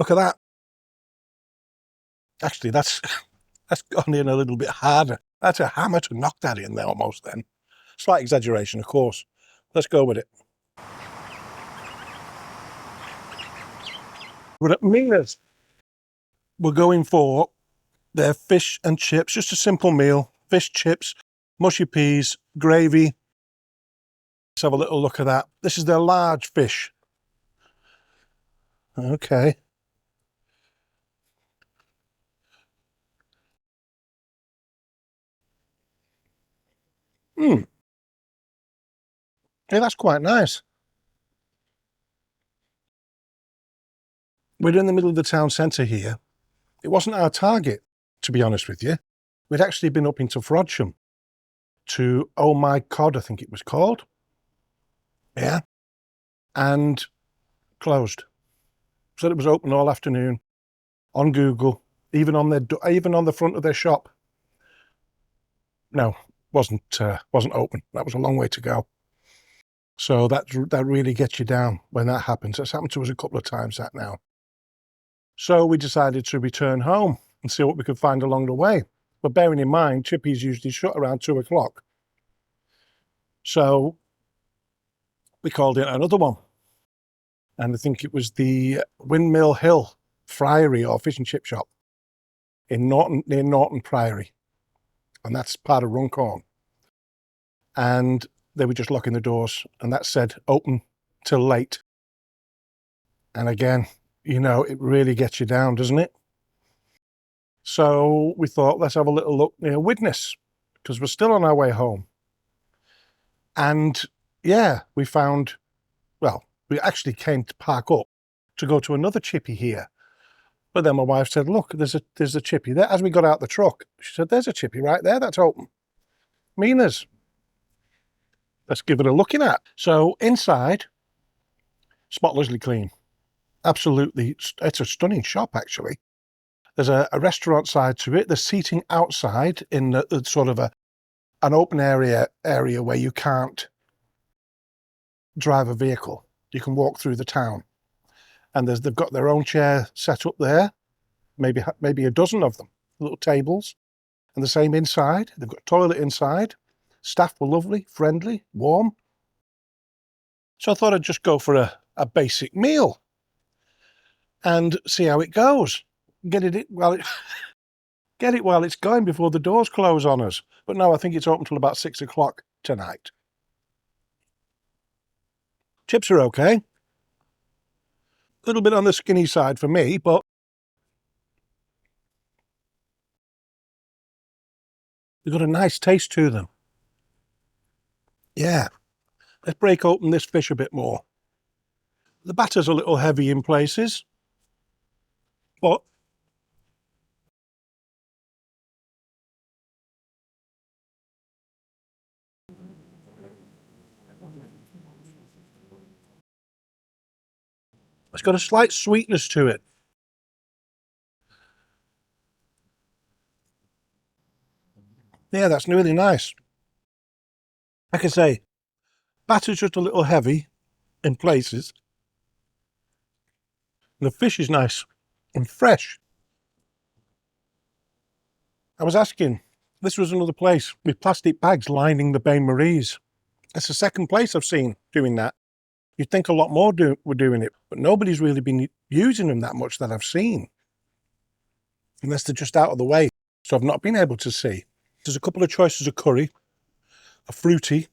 Look at that. Actually, that's gone in a little bit harder. That's a hammer to knock that in there almost then. Slight exaggeration, of course. Let's go with it. We're at MINA'S. We're going for their fish and chips, just a simple meal. Fish, chips, mushy peas, gravy. Let's have a little look at that. This is their large fish. Okay. Yeah, that's quite nice. We're in the middle of the town centre here. It wasn't our target, to be honest with you. We'd actually been up into Frodsham to Oh My Cod, I think it was called. Yeah. And closed. Said it was open all afternoon on Google, even on the front of their shop. No, wasn't open. That was a long way to go. So that really gets you down when that happens. That's happened to us a couple of times that now. So we decided to return home and see what we could find along the way. But bearing in mind, Chippy's usually shut around 2 o'clock. So we called it another one. And I think it was the Windmill Hill Friary or fish and chip shop in Norton, near Norton Priory. And that's part of Runcorn. And they were just locking the doors, and that said open till late. And again, you know, it really gets you down, doesn't it? So we thought, let's have a little look near Widnes, because we're still on our way home. And yeah, we found, well, we actually came to park up to go to another Chippy here. But then my wife said, look, there's a Chippy there. As we got out the truck, she said, there's a Chippy right there, that's open. MINA'S. Let's give it a looking at. So inside, spotlessly clean. Absolutely, it's a stunning shop actually. There's a restaurant side to it. There's seating outside in the sort of an open area where you can't drive a vehicle. You can walk through the town. And they've got their own chair set up there, maybe a dozen of them, little tables. And the same inside. They've got a toilet inside. Staff were lovely, friendly, warm. So I thought I'd just go for a basic meal and see how it goes. Get it while it's going before the doors close on us. But no, I think it's open till about 6 o'clock tonight. Chips are okay. A little bit on the skinny side for me, but they've got a nice taste to them. Yeah. Let's break open this fish a bit more. The batter's a little heavy in places, but it's got a slight sweetness to it. Yeah, that's really nice. Like I say, batter's just a little heavy in places. And the fish is nice and fresh. I was asking, this was another place with plastic bags lining the Bain Maries. It's the second place I've seen doing that. You'd think a lot more were doing it, but nobody's really been using them that much that I've seen. Unless they're just out of the way. So I've not been able to see. There's a couple of choices of curry, a fruity,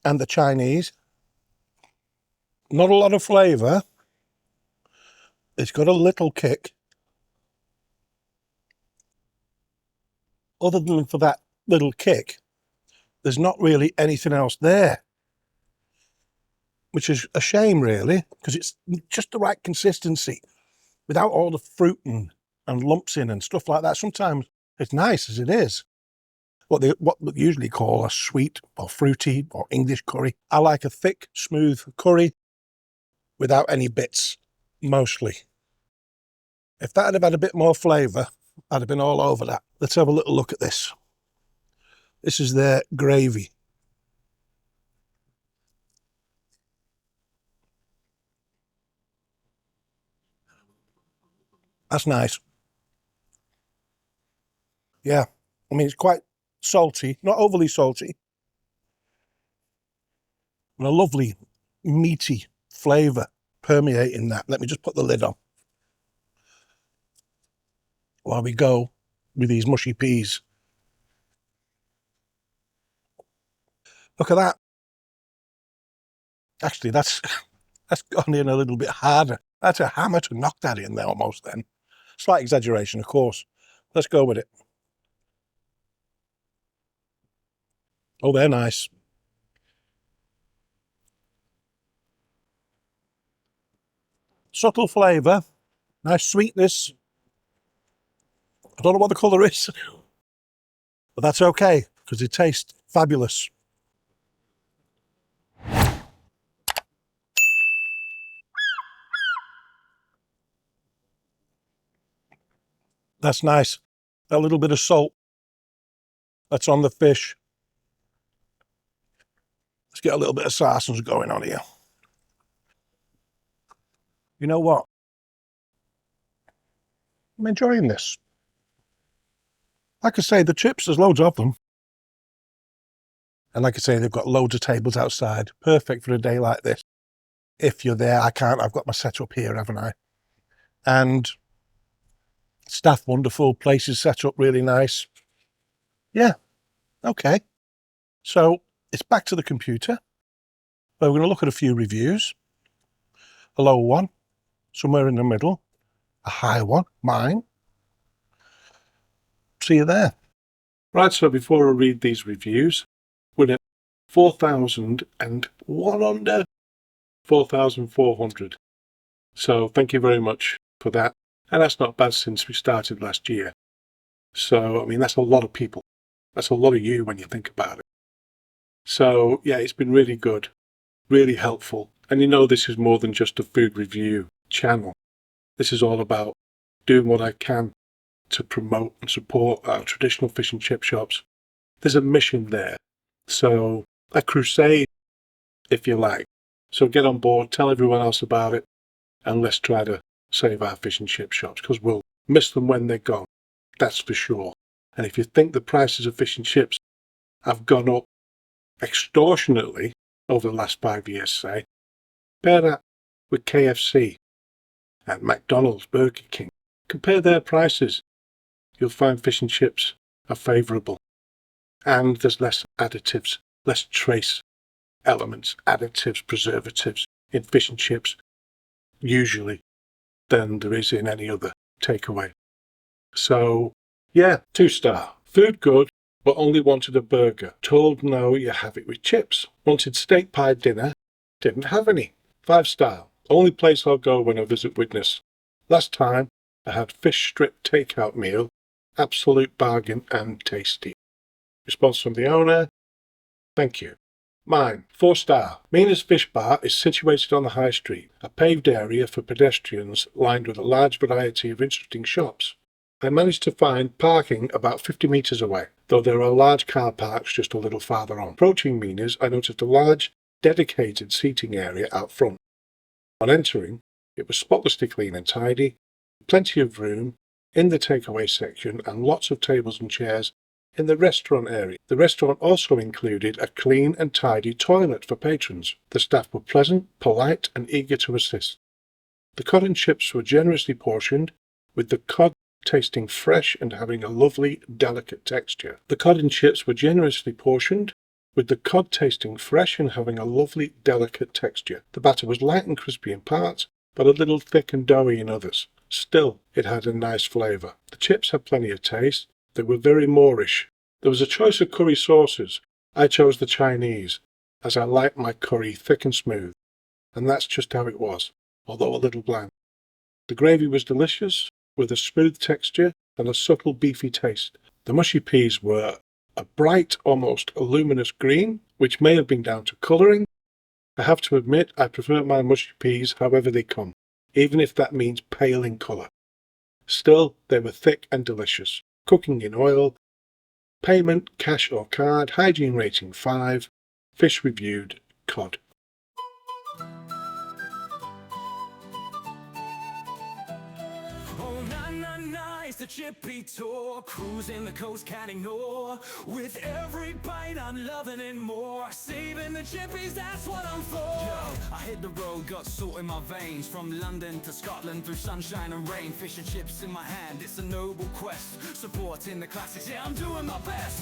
and the Chinese. Not a lot of flavour. It's got a little kick. Other than for that little kick, there's not really anything else there. Which is a shame, really, because it's just the right consistency without all the fruit and lumps in and stuff like that. Sometimes it's nice as it is. What we usually call a sweet or fruity or English curry. I like a thick, smooth curry without any bits, mostly. If that had had a bit more flavour, I'd have been all over that. Let's have a little look at this. This is their gravy. That's nice. Yeah, I mean, it's quite salty, not overly salty, and a lovely meaty flavour permeating that. Let me just put the lid on while we go with these mushy peas. Look at that. Actually, that's gone in a little bit harder. That's a hammer to knock that in there almost then. Slight exaggeration, of course. Let's go with it. Oh, they're nice. Subtle flavour, nice sweetness. I don't know what the colour is, but that's okay because they taste fabulous. That's nice. A little bit of salt that's on the fish. Let's get a little bit of sausage going on here. You know what? I'm enjoying this. Like I say, the chips, there's loads of them. And like I say, they've got loads of tables outside. Perfect for a day like this. If you're there, I can't. I've got my setup here, haven't I? And staff wonderful. Places set up really nice. Yeah, okay. So it's back to the computer. We're going to look at a few reviews. A low one, somewhere in the middle. A high one, mine. See you there. Right, so before I read these reviews, we're at 4,001 under 4,400. So thank you very much for that. And that's not bad since we started last year. So, I mean, that's a lot of people. That's a lot of you when you think about it. So, yeah, it's been really good, really helpful. And you know, this is more than just a food review channel. This is all about doing what I can to promote and support our traditional fish and chip shops. There's a mission there. So, a crusade, if you like. So get on board, tell everyone else about it, and let's try to save our fish and chip shops, because we'll miss them when they're gone. That's for sure. And if you think the prices of fish and chips have gone up extortionately over the last 5 years, say, compare that with KFC and McDonald's, Burger King. Compare their prices. You'll find fish and chips are favourable. And there's less additives, less trace elements, additives, preservatives in fish and chips, usually, than there is in any other takeaway. So, yeah, 2-star. Food good, but only wanted a burger. Told no, you have it with chips. Wanted steak pie dinner, didn't have any. 5-star. Only place I'll go when I visit Widnes. Last time, I had fish strip takeout meal, absolute bargain and tasty. Response from the owner, thank you. Mine, 4-star. MINA'S Fish Bar is situated on the High Street, a paved area for pedestrians lined with a large variety of interesting shops. I managed to find parking about 50 metres away, though there are large car parks just a little farther on. Approaching MINA'S, I noticed a large, dedicated seating area out front. On entering, it was spotlessly clean and tidy, plenty of room in the takeaway section and lots of tables and chairs in the restaurant area. The restaurant also included a clean and tidy toilet for patrons. The staff were pleasant, polite, and eager to assist. The cod and chips were generously portioned, with the cod tasting fresh and having a lovely, delicate texture. The cod and chips were generously portioned, with the cod tasting fresh and having a lovely, delicate texture. The batter was light and crispy in parts, but a little thick and doughy in others. Still, it had a nice flavour. The chips had plenty of taste. They were very Moorish. There was a choice of curry sauces. I chose the Chinese, as I like my curry thick and smooth, and that's just how it was, although a little bland. The gravy was delicious, with a smooth texture and a subtle beefy taste. The mushy peas were a bright, almost luminous green, which may have been down to colouring. I have to admit I prefer my mushy peas however they come, even if that means pale in colour. Still, they were thick and delicious. Cooking in oil. Payment, cash or card. Hygiene rating 5. Fish reviewed, cod. Oh, na na na, it's the Chippy Tour, cruising the coast, can't ignore. With every bite, I'm loving it more. Saving the chippies, that's what I'm for. Yo, I hit the road, got salt in my veins. From London to Scotland, through sunshine and rain. Fish and chips in my hand, it's a noble quest. Supporting the classics, yeah, I'm doing my best.